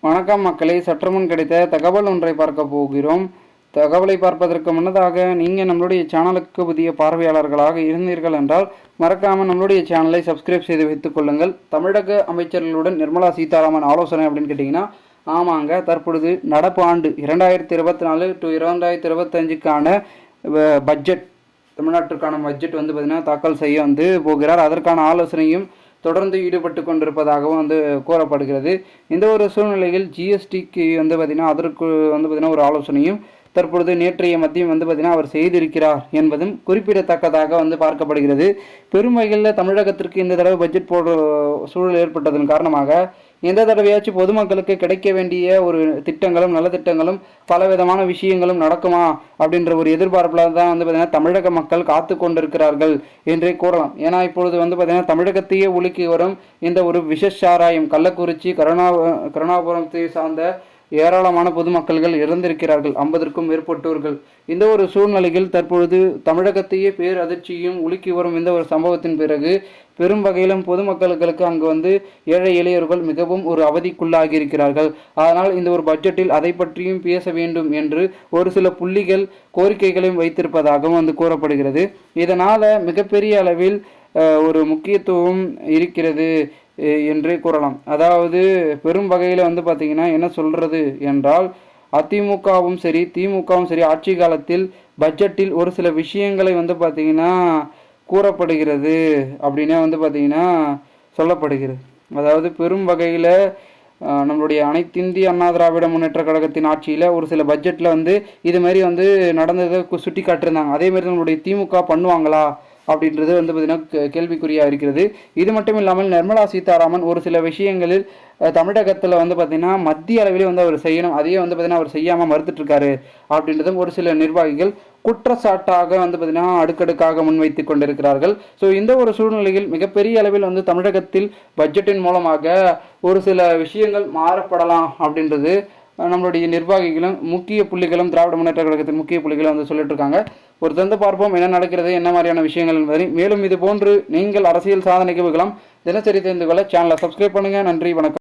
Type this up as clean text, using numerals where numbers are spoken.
வணக்கம் மக்களே, சற்றுமுன் கிடைத்த தகவல் ஒன்றை பார்க்க போகிறோம். தகவலை பார்ப்பதற்கு முன்னதாக நீங்கள் நம்மளுடைய சேனலுக்கு புதிய பார்வையாளர்களாக இருந்தீர்கள் என்றால் மறக்காமல் நம்மளுடைய சேனலை சப்ஸ்கிரைப் செய்து வைத்துக் கொள்ளுங்கள். தமிழக அமைச்சர்களுடன் நிர்மலா சீதாராமன் ஆலோசனை அப்படின்னு கேட்டிங்கன்னா, ஆமாங்க, தற்பொழுது நடப்பு ஆண்டு 2024 to 2025க்கான பட்ஜெட், தமிழ்நாட்டிற்கான பட்ஜெட் பார்த்திங்கன்னா தாக்கல் செய்ய போகிறார். அதற்கான ஆலோசனையும் தொடர்ந்து ஈடுபட்டு கொண்டிருப்பதாகவும் கூறப்படுகிறது. இந்த ஒரு சூழ்நிலையில் ஜிஎஸ்டிக்கு பார்த்திங்கன்னா அதற்கு பார்த்திங்கன்னா ஒரு ஆலோசனையும் தற்பொழுது நேற்றைய மத்தியம் பார்த்திங்கன்னா அவர் செய்திருக்கிறார் என்பதும் குறிப்பிடத்தக்கதாக பார்க்கப்படுகிறது. பெரும் வகையில் தமிழகத்திற்கு இந்த தடவை பட்ஜெட் போடுற சூழல் ஏற்பட்டதன் காரணமாக எந்த தடவையாச்சும் பொதுமக்களுக்கு கிடைக்க வேண்டிய ஒரு திட்டங்களும் நல்ல திட்டங்களும் பலவிதமான விஷயங்களும் நடக்குமா அப்படின்ற ஒரு எதிர்பார்ப்பில் தான் பார்த்திங்கன்னா தமிழக மக்கள் காத்து கொண்டிருக்கிறார்கள் என்றே கூறலாம். ஏன்னா இப்பொழுது பார்த்திங்கன்னா தமிழகத்தையே உலுக்கி வரும் இந்த ஒரு விஷச்சாராயம், கள்ளக்குறிச்சி கருணாபுரத்தை சார்ந்த ஏராளமான பொதுமக்கள்கள் இறந்திருக்கிறார்கள், 50க்கும் மேற்பட்டோர்கள். இந்த ஒரு சூழ்நிலையில் தற்பொழுது தமிழகத்தையே பேரதிர்ச்சியும் உலுக்கி வரும் இந்த ஒரு சம்பவத்தின் பிறகு பெரும் வகையிலும் பொதுமக்களுக்கு அங்கு ஏழை எளியவர்கள் மிகவும் ஒரு அவதிக்குள்ளாகி இருக்கிறார்கள். அதனால் இந்த ஒரு பட்ஜெட்டில் அதை பற்றியும் பேச வேண்டும் என்று ஒரு சில புள்ளிகள் கோரிக்கைகளையும் வைத்திருப்பதாகவும் கூறப்படுகிறது. இதனால் மிகப்பெரிய அளவில் ஒரு முக்கியத்துவம் இருக்கிறது என்றே கூறலாம். அதாவது பெரும் வகையில் பார்த்திங்கன்னா என்ன சொல்கிறது என்றால், அதிமுகவும் சரி திமுகவும் சரி ஆட்சி காலத்தில் பட்ஜெட்டில் ஒரு சில விஷயங்களை பார்த்திங்கன்னா கூறப்படுகிறது அப்படின்னே பார்த்திங்கன்னா சொல்லப்படுகிறது. அதாவது பெரும் வகையில் நம்மளுடைய அனைத்திந்திய அண்ணா திராவிட முன்னேற்ற கழகத்தின் ஆட்சியில் ஒரு சில பட்ஜெட்டில் இதுமாரி நடந்ததை சுட்டி காட்டியிருந்தாங்க. அதேமாரி நம்மளுடைய திமுக பண்ணுவாங்களா அப்படின்றது பார்த்திங்கன்னா கேள்விக்குறியாக இருக்கிறது. இது மட்டும் இல்லாமல் நிர்மலா சீதாராமன் ஒரு சில விஷயங்களில் தமிழகத்தில் பார்த்திங்கன்னா மத்திய அளவிலே அவர் செய்யணும், அதையே பார்த்திங்கன்னா அவர் செய்யாமல் மறுத்துட்ருக்காரு அப்படின்றதும் ஒரு சில நிர்வாகிகள் குற்றச்சாட்டாக பார்த்திங்கன்னா அடுக்கடுக்காக முன்வைத்து கொண்டிருக்கிறார்கள். ஸோ இந்த ஒரு சூழ்நிலையில் மிகப்பெரிய அளவில் தமிழகத்தில் பட்ஜெட்டின் மூலமாக ஒரு சில விஷயங்கள் மாறப்படலாம் அப்படின்றது நம்மளுடைய நிர்வாகிகளும் முக்கிய புள்ளிகளும் திராவிட முன்னேற்ற கழகத்தின் முக்கிய புள்ளிகளும் சொல்லிட்டு இருக்காங்க. ஒரு தந்து பார்ப்போம் என்ன நடக்கிறது, என்ன மாதிரியான விஷயங்கள் என்பதை. மேலும் இது போன்று நீங்கள் அரசியல் சாதனைக்கு தினசரி தெரிந்து கொள்ள சேனலை சப்ஸ்கிரைப் பண்ணுங்கள். நன்றி, வணக்கம்.